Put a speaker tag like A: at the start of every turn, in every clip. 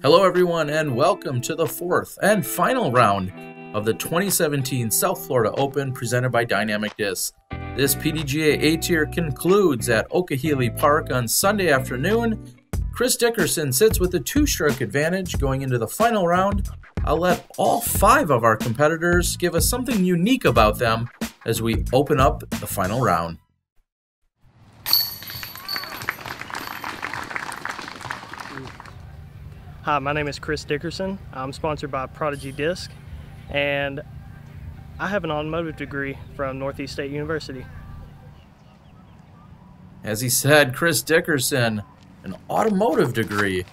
A: Hello everyone and welcome to the fourth and final round of the 2017 South Florida Open presented by Dynamic Disc. This PDGA A-Tier concludes at Okehele Park on Sunday afternoon. Chris Dickerson sits with a two-stroke advantage going into the final round. I'll let all five of our competitors give us something unique about them as we open up the final round.
B: Hi, my name is Chris Dickerson. I'm sponsored by Prodigy Disc, and I have an automotive degree from Northeast State University.
A: As he said, Chris Dickerson, an automotive degree.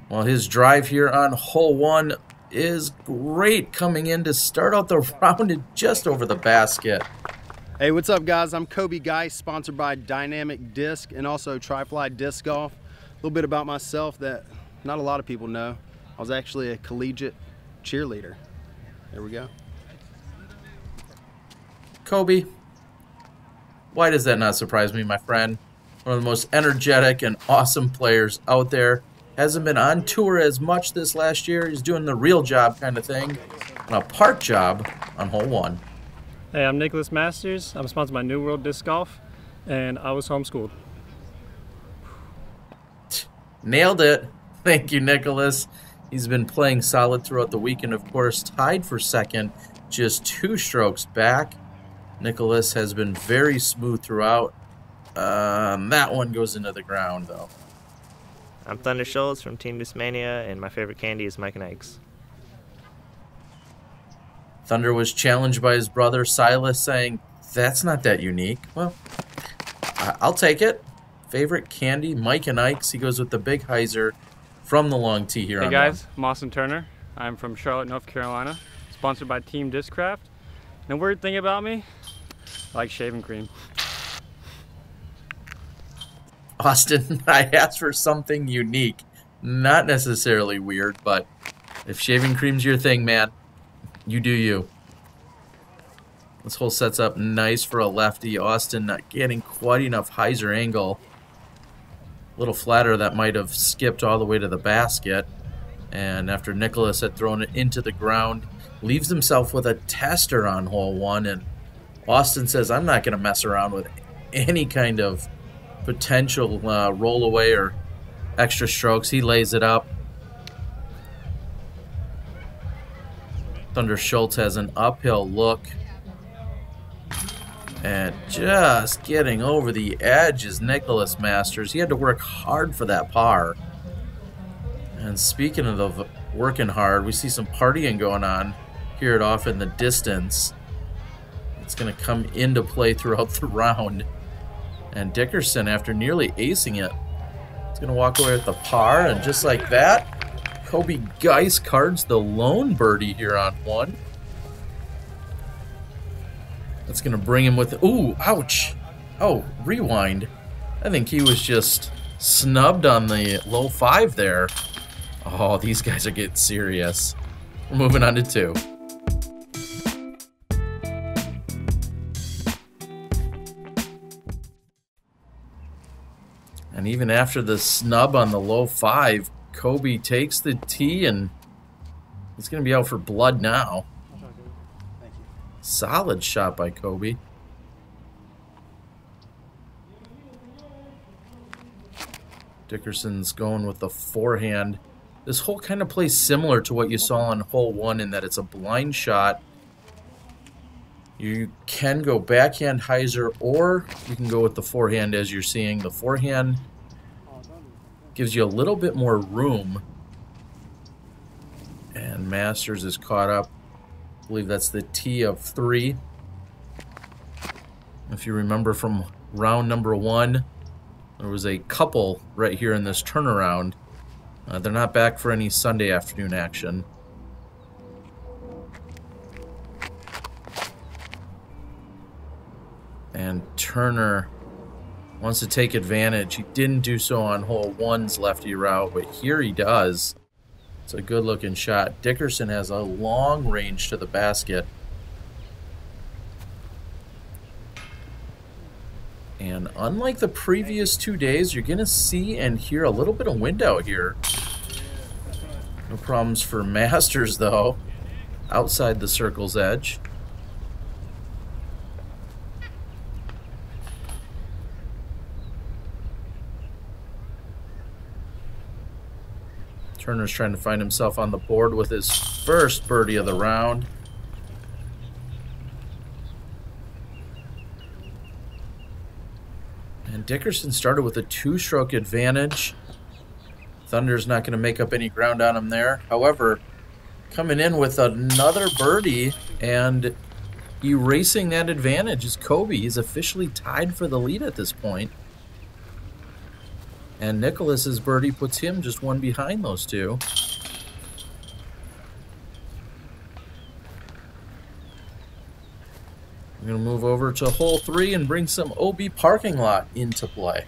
A: Well, his drive here on hole one is great, coming in to start out the round just over the basket.
C: Hey, what's up guys? I'm Coby Guice, sponsored by Dynamic Disc and also Tri-Fly Disc Golf. A little bit about myself that not a lot of people know. I was actually a collegiate cheerleader. There we go.
A: Coby, why does that not surprise me, my friend? One of the most energetic and awesome players out there. Hasn't been on tour as much this last year. He's doing the real job kind of thing. And a part job on hole one.
B: Hey, I'm Nicholas Masters. I'm sponsored by New World Disc Golf, and I was homeschooled.
A: Nailed it. Thank you, Nicholas. He's been playing solid throughout the weekend, of course, tied for second, just two strokes back. Nicholas has been very smooth throughout. That one goes into the ground, though.
D: I'm Thunder Schultz from Team Discmania, and my favorite candy is Mike and Ike's.
A: Thunder was challenged by his brother Silas, saying, "That's not that unique." Well, I'll take it. Favorite candy, Mike and Ike's. He goes with the big hyzer from the long tee here.
E: Hey
A: on
E: guys, I'm Austin Turner. I'm from Charlotte, North Carolina, sponsored by Team Discraft. And the weird thing about me, I like shaving cream.
A: Austin, I asked for something unique. Not necessarily weird, but if shaving cream's your thing, man, you do you. This hole sets up nice for a lefty. Austin not getting quite enough hyzer angle. A little flatter, that might have skipped all the way to the basket. And after Nicholas had thrown it into the ground, leaves himself with a tester on hole one. And Austin says, I'm not going to mess around with any kind of potential roll away or extra strokes. He lays it up. Thunder Schultz has an uphill look. And just getting over the edge is Nicholas Masters. He had to work hard for that par. And speaking of the working hard, we see some partying going on. Hear it off in the distance. It's going to come into play throughout the round. And Dickerson, after nearly acing it, is going to walk away with the par. And just like that, Coby Guice cards the lone birdie here on one. That's going to bring him with... Ooh, ouch. Oh, rewind. I think he was just snubbed on the low five there. Oh, these guys are getting serious. We're moving on to two. And even after the snub on the low five, Coby takes the tee and he's going to be out for blood now. Solid shot by Coby. Dickerson's going with the forehand. This hole kind of plays similar to what you saw on hole one in that it's a blind shot. You can go backhand hyzer or you can go with the forehand as you're seeing. The forehand gives you a little bit more room. And Masters is caught up. I believe that's the tee of three. If you remember from round number one, there was a couple right here in this turnaround. They're not back for any Sunday afternoon action. And Turner wants to take advantage. He didn't do so on hole one's lefty route, but here he does. It's a good looking shot. Dickerson has a long range to the basket. And unlike the previous 2 days, you're going to see and hear a little bit of wind out here. No problems for Masters, though. Outside the circle's edge. Turner's trying to find himself on the board with his first birdie of the round. And Dickerson started with a 2-stroke advantage. Thunder's not going to make up any ground on him there. However, coming in with another birdie and erasing that advantage is Coby. He's officially tied for the lead at this point. And Nicholas's birdie puts him just one behind those two. We're going to move over to hole 3 and bring some OB parking lot into play.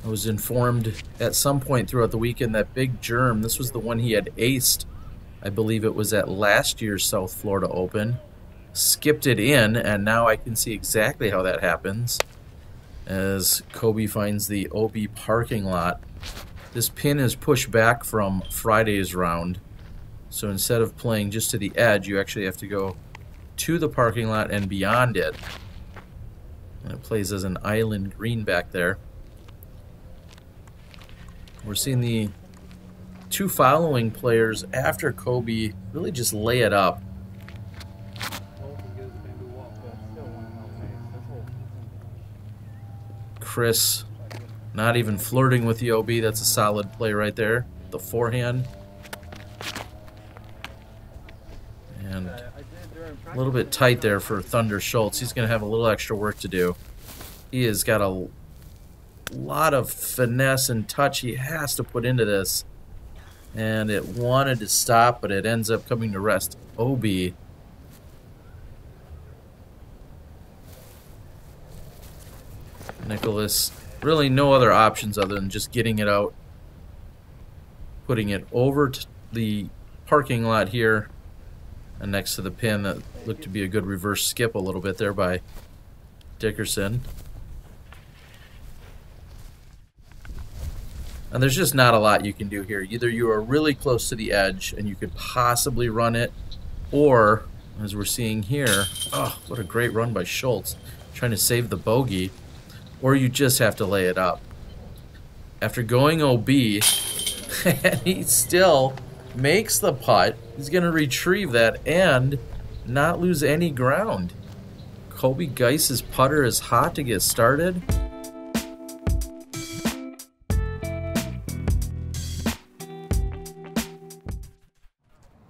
A: I was informed at some point throughout the weekend that Big Germ, this was the one he had aced, I believe it was at last year's South Florida Open, skipped it in, and now I can see exactly how that happens as Coby finds the OB parking lot. This pin is pushed back from Friday's round, so instead of playing just to the edge, you actually have to go to the parking lot and beyond it. And it plays as an island green back there. We're seeing the two following players after Coby really just lay it up. Chris not even flirting with the OB. That's a solid play right there. The forehand. And a little bit tight there for Thunder Schultz. He's going to have a little extra work to do. He has got a lot of finesse and touch he has to put into this. And it wanted to stop, but it ends up coming to rest. OB. Nicholas, really no other options other than just getting it out, putting it over to the parking lot here, and next to the pin. That looked to be a good reverse skip a little bit there by Dickerson. And there's just not a lot you can do here. Either you are really close to the edge and you could possibly run it, or, as we're seeing here, oh, what a great run by Schultz, trying to save the bogey, or you just have to lay it up. After going OB, and he still makes the putt, he's going to retrieve that and not lose any ground. Coby Guice's putter is hot to get started.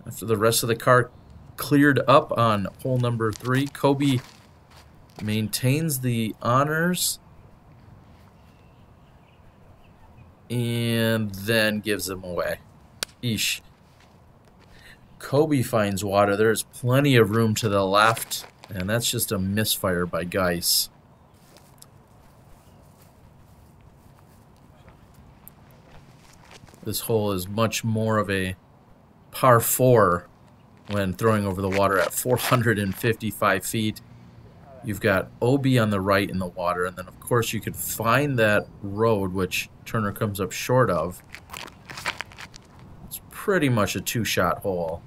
A: After the rest of the car cleared up on hole number 3, Coby maintains the honors and then gives them away. Eesh. Coby finds water. There's plenty of room to the left, and that's just a misfire by Guice. This hole is much more of a par 4 when throwing over the water at 455 feet. You've got OB on the right in the water, and then of course you could find that road, which Turner comes up short of. It's pretty much a 2-shot hole,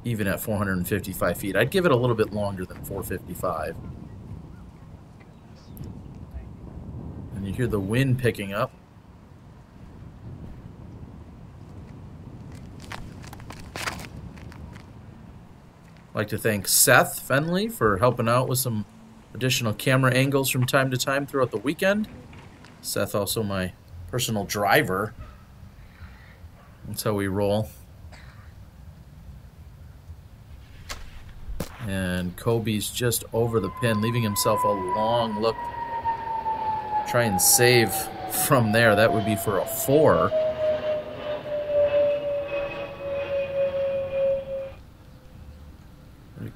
A: even at 455 feet. I'd give it a little bit longer than 455. And you hear the wind picking up. I'd like to thank Seth Fenley for helping out with some additional camera angles from time to time throughout the weekend. Seth, also my personal driver. That's how we roll. And Coby's just over the pin, leaving himself a long look. Try and save from there. That would be for a 4.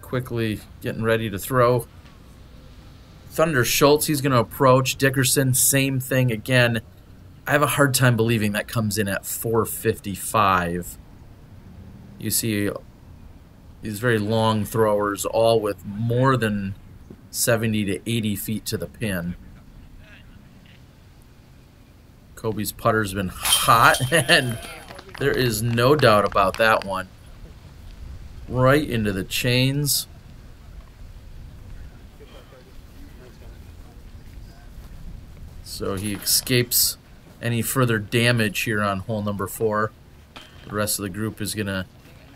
A: Quickly getting ready to throw. Thunder Schultz, he's going to approach. Dickerson, same thing again. I have a hard time believing that comes in at 455. You see these very long throwers, all with more than 70 to 80 feet to the pin. Coby's putter's been hot, and there is no doubt about that one. Right into the chains. So he escapes any further damage here on hole number 4. The rest of the group is going to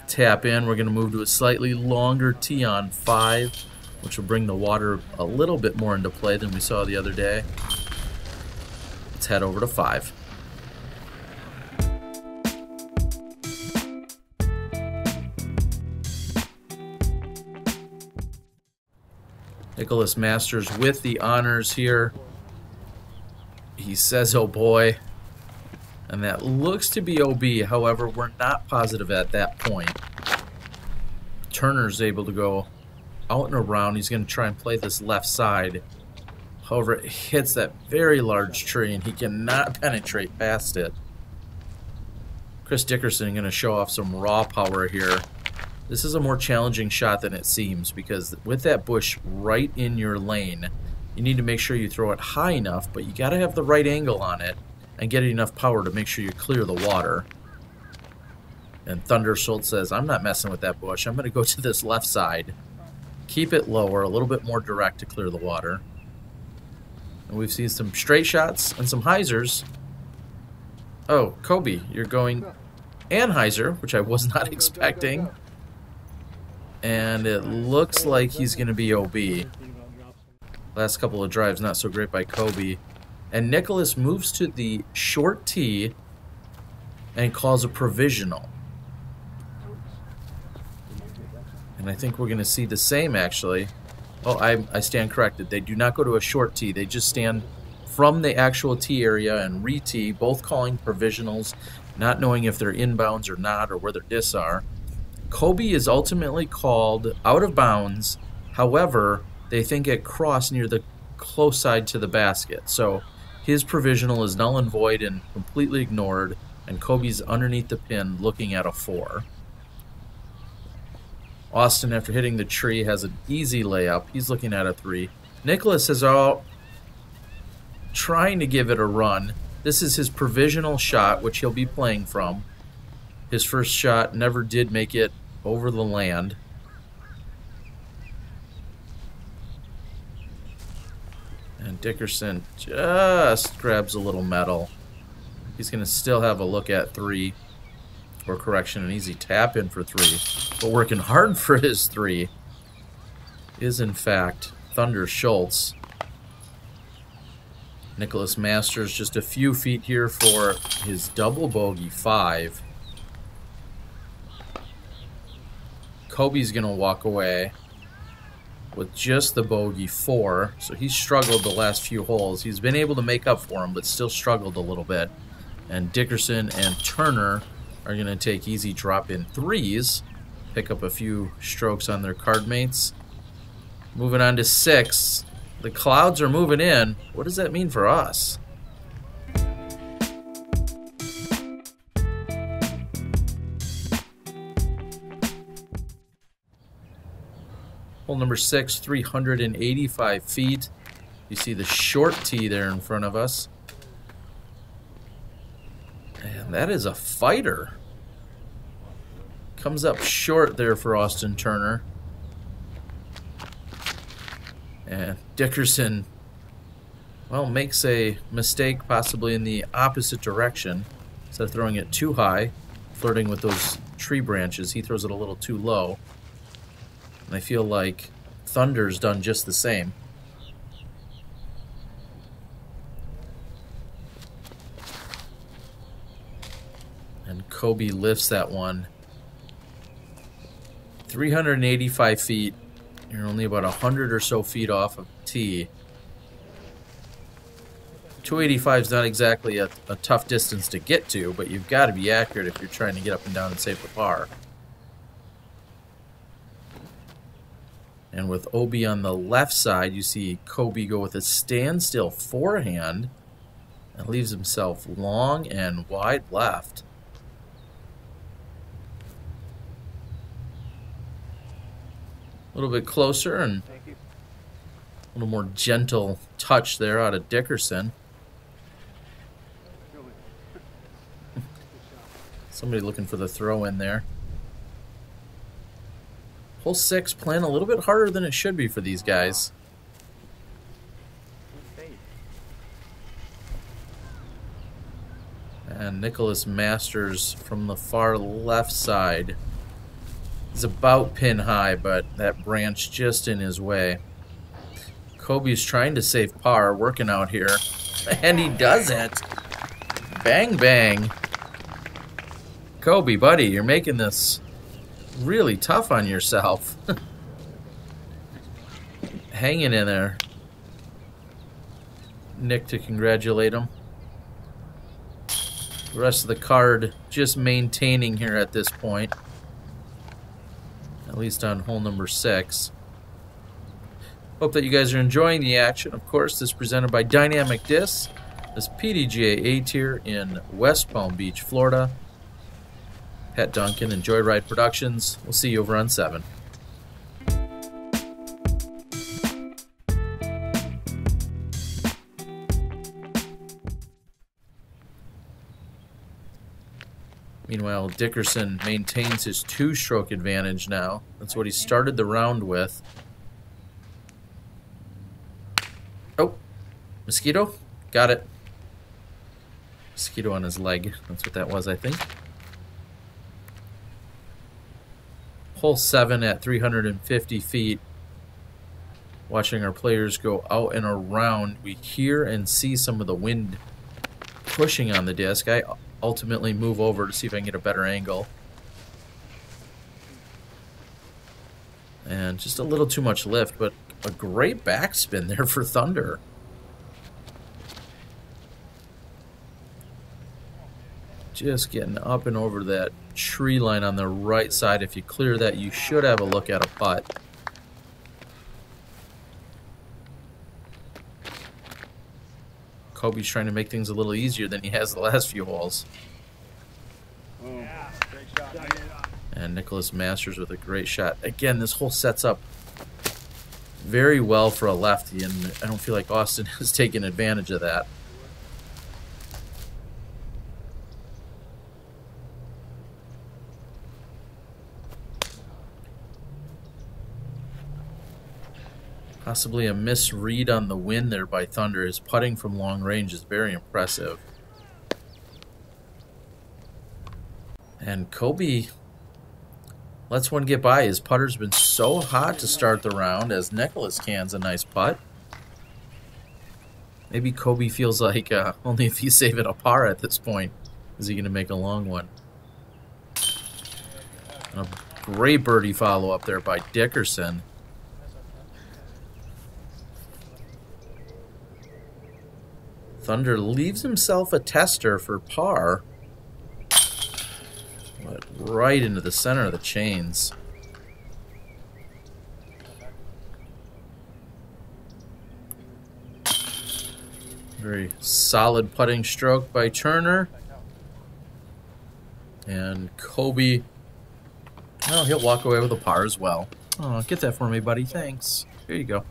A: tap in. We're going to move to a slightly longer tee on 5, which will bring the water a little bit more into play than we saw the other day. Let's head over to 5. Nicholas Masters with the honors here. He says, oh boy. And that looks to be OB. However, we're not positive at that point. Turner's able to go out and around. He's going to try and play this left side. However, it hits that very large tree, and he cannot penetrate past it. Chris Dickerson going to show off some raw power here. This is a more challenging shot than it seems, because with that bush right in your lane, you need to make sure you throw it high enough, but you got to have the right angle on it and get enough power to make sure you clear the water. And Thunder Schultz says, I'm not messing with that bush. I'm going to go to this left side. Keep it lower, a little bit more direct to clear the water. And we've seen some straight shots and some hyzers. Oh, Coby, you're going Anheuser, which I was not expecting. And it looks like he's going to be OB. Last couple of drives not so great by Coby. And Nicholas moves to the short tee and calls a provisional. And I think we're going to see the same, actually. Oh, I stand corrected. They do not go to a short tee. They just stand from the actual tee area and re-tee, both calling provisionals, not knowing if they're inbounds or not, or where their discs are. Coby is ultimately called out of bounds. However, they think it crossed near the close side to the basket. So his provisional is null and void and completely ignored, and Coby's underneath the pin looking at a 4. Austin, after hitting the tree, has an easy layup. He's looking at a 3. Nicholas is all trying to give it a run. This is his provisional shot, which he'll be playing from. His first shot never did make it over the land. And Dickerson just grabs a little metal. He's going to still have a look at 3. Or correction, an easy tap in for 3. But working hard for his 3 is, in fact, Thunder Schultz. Nicholas Masters just a few feet here for his double bogey 5. Coby's going to walk away with just the bogey 4. So he's struggled the last few holes. He's been able to make up for him, but still struggled a little bit. And Dickerson and Turner are going to take easy drop-in 3s, pick up a few strokes on their card mates. Moving on to 6. The clouds are moving in. What does that mean for us? Hole number 6, 385 feet. You see the short tee there in front of us. And that is a fighter. Comes up short there for Austin Turner. And Dickerson, well, makes a mistake possibly in the opposite direction. Instead of throwing it too high, flirting with those tree branches, he throws it a little too low. And I feel like Thunder's done just the same. And Coby lifts that one. 385 feet. You're only about 100 or so feet off of tee. 285 is not exactly a tough distance to get to, but you've got to be accurate if you're trying to get up and down and save the par. And with OB on the left side, you see Coby go with a standstill forehand and leaves himself long and wide left. A little bit closer, and little more gentle touch there out of Dickerson. Somebody looking for the throw in there. Hole 6 playing a little bit harder than it should be for these guys. And Nicholas Masters from the far left side. He's about pin high, but that branch just in his way. Coby's trying to save par, working out here. And he does it. Bang, bang. Coby, buddy, you're making this really tough on yourself. Hanging in there. Nick to congratulate him. The rest of the card just maintaining here at this point. At least on hole number 6. Hope that you guys are enjoying the action. Of course, this is presented by Dynamic Disc. This PDGA A-Tier in West Palm Beach, Florida. Pat Duncan and Joyride Productions. We'll see you over on 7. Meanwhile, Dickerson maintains his 2-stroke advantage now. That's what he started the round with. Oh, mosquito? Got it. Mosquito on his leg. That's what that was, I think. Hole 7 at 350 feet. Watching our players go out and around. We hear and see some of the wind pushing on the disc. I ultimately move over to see if I can get a better angle. And just a little too much lift, but a great backspin there for Thunder. Just getting up and over that tree line on the right side. If you clear that, you should have a look at a putt. Coby's trying to make things a little easier than he has the last few holes. And Nicholas Masters with a great shot. Again, this hole sets up very well for a lefty, and I don't feel like Austin has taken advantage of that. Possibly a misread on the wind there by Thunder. His putting from long range is very impressive. And Coby lets one get by. His putter's been so hot to start the round as Nicholas cans a nice putt. Maybe Coby feels like only if he's saving a par at this point is he going to make a long one. And a great birdie follow-up there by Dickerson. Thunder leaves himself a tester for par, but right into the center of the chains. Very solid putting stroke by Turner. And Coby, well, he'll walk away with a par as well. Oh, get that for me, buddy. Thanks. Here you go.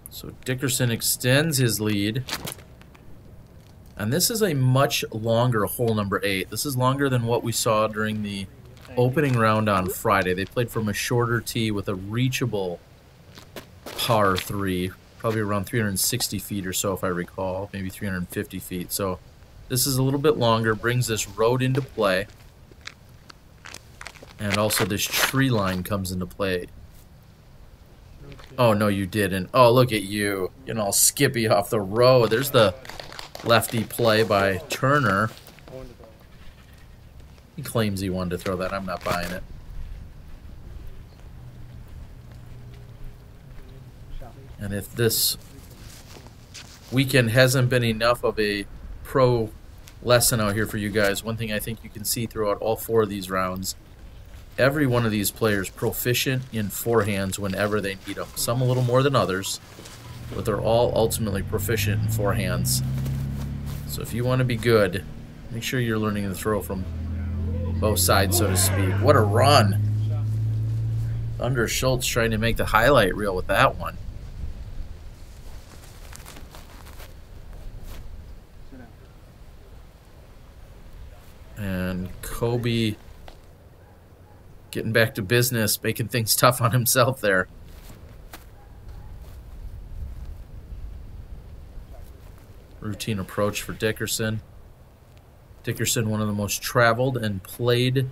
A: So Dickerson extends his lead. And this is a much longer hole number 8. This is longer than what we saw during the opening round on Friday. They played from a shorter tee with a reachable par 3. Probably around 360 feet or so if I recall. Maybe 350 feet. So this is a little bit longer. Brings this road into play. And also this tree line comes into play. Oh, no, you didn't. Oh, look at you. Getting all skippy off the road. There's the lefty play by Turner. He claims he wanted to throw that. I'm not buying it. And if this weekend hasn't been enough of a pro lesson out here for you guys, one thing I think you can see throughout all 4 of these rounds, every one of these players proficient in forehands whenever they need them. Some a little more than others, but they're all ultimately proficient in forehands. So if you want to be good, Make sure you're learning to throw from both sides, so to speak. What a run. Thunder Schultz trying to make the highlight reel with that one. And Coby getting back to business, making things tough on himself there. Routine approach for Dickerson. Dickerson, one of the most traveled and played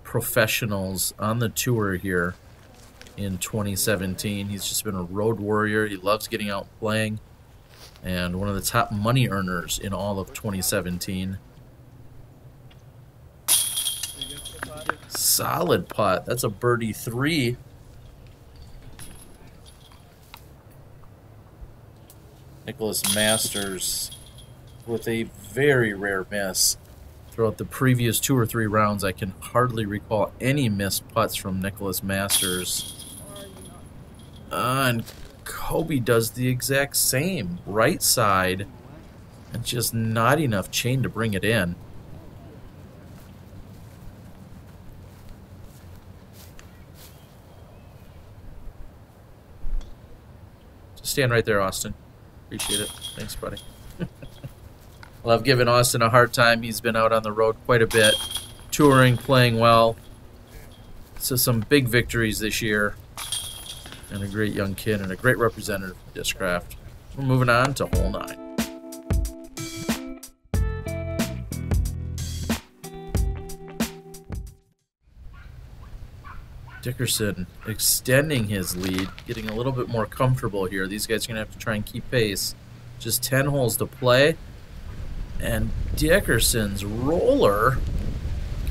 A: professionals on the tour here in 2017. He's just been a road warrior. He loves getting out and playing. And one of the top money earners in all of 2017. Solid putt. That's a birdie 3. Nicholas Masters with a very rare miss. Throughout the previous 2 or 3 rounds, I can hardly recall any missed putts from Nicholas Masters. And Coby does the exact same. Right side, and just not enough chain to bring it in. Just stand right there, Austin. Appreciate it. Thanks, buddy. Well, I've given Austin a hard time. He's been out on the road quite a bit, touring, playing well. So some big victories this year. And a great young kid and a great representative of Discraft. We're moving on to hole 9. Dickerson extending his lead, getting a little bit more comfortable here. These guys are going to have to try and keep pace. Just 10 holes to play. And Dickerson's roller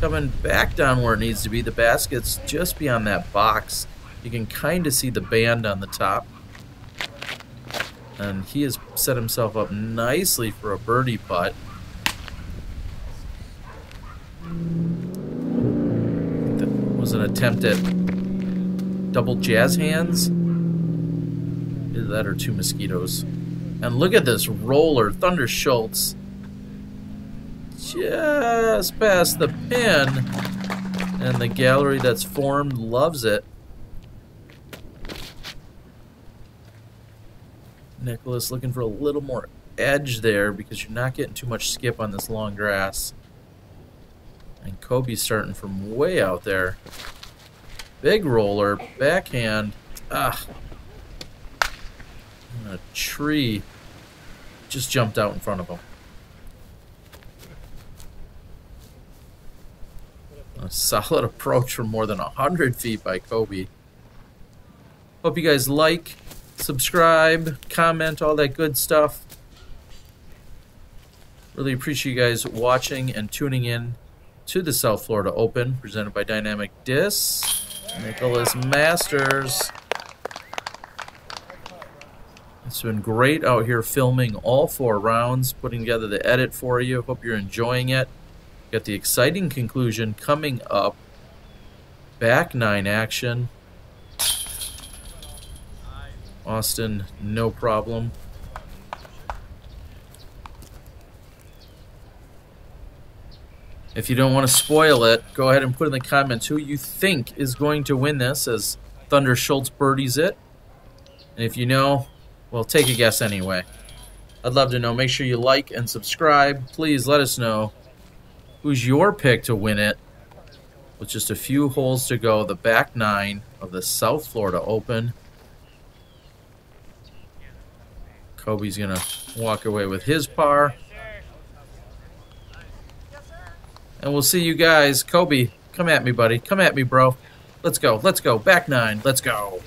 A: coming back down where it needs to be. The basket's just beyond that box. You can kind of see the band on the top. And he has set himself up nicely for a birdie putt. That was an attempt at double jazz hands. Either that or 2 mosquitoes. And look at this roller. Thunder Schultz just past the pin. And the gallery that's formed loves it. Nicholas looking for a little more edge there because you're not getting too much skip on this long grass. And Coby's starting from way out there. Big roller, backhand. Ah. And a tree just jumped out in front of him. A solid approach from more than 100 feet by Coby. Hope you guys like, subscribe, comment, all that good stuff. Really appreciate you guys watching and tuning in to the South Florida Open, presented by Dynamic Disc. Nicholas Masters. It's been great out here filming all 4 rounds, putting together the edit for you. Hope you're enjoying it. Got the exciting conclusion coming up. Back 9 action. Austin, no problem. If you don't want to spoil it, go ahead and put in the comments who you think is going to win this as Thunder Schultz birdies it. And if you know, well, take a guess anyway. I'd love to know. Make sure you like and subscribe. Please let us know who's your pick to win it. With just a few holes to go, the back 9 of the South Florida Open. Coby's going to walk away with his par. And we'll see you guys. Coby, come at me, buddy. Come at me, bro. Let's go. Let's go. Back 9. Let's go.